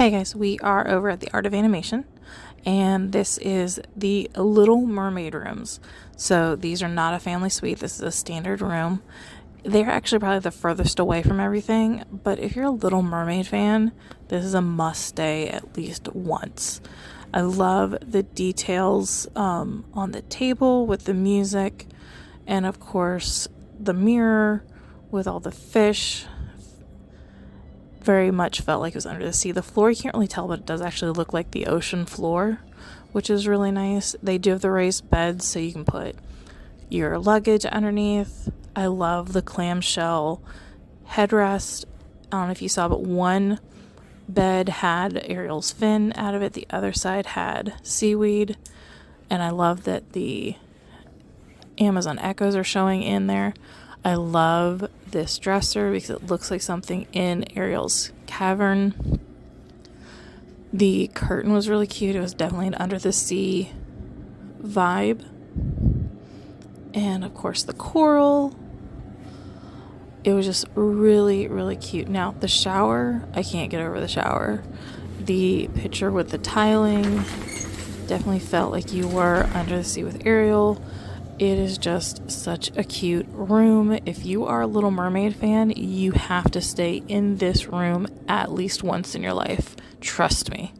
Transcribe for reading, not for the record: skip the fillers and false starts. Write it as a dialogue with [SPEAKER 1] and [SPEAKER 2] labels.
[SPEAKER 1] Hey guys, we are over at the Art of Animation, and this is the Little Mermaid Rooms. So these are not a family suite, this is a standard room. They're actually probably the furthest away from everything, but if you're a Little Mermaid fan, this is a must stay at least once. I love the details on the table with the music, and of course the mirror with all the fish. Very much felt like it was under the sea. The floor, you can't really tell, but it does actually look like the ocean floor, which is really nice. They do have the raised beds, so you can put your luggage underneath. I love the clamshell headrest. I don't know if you saw, but one bed had Ariel's fin out of it. The other side had seaweed. And I love that the Amazon Echoes are showing in there. I love this dresser because it looks like something in Ariel's cavern. The curtain was really cute. It was definitely an under the sea vibe. And of course the coral. It was just really, really cute. Now the shower, I can't get over the shower. The picture with the tiling definitely felt like you were under the sea with Ariel. It is just such a cute room. If you are a Little Mermaid fan, you have to stay in this room at least once in your life. Trust me.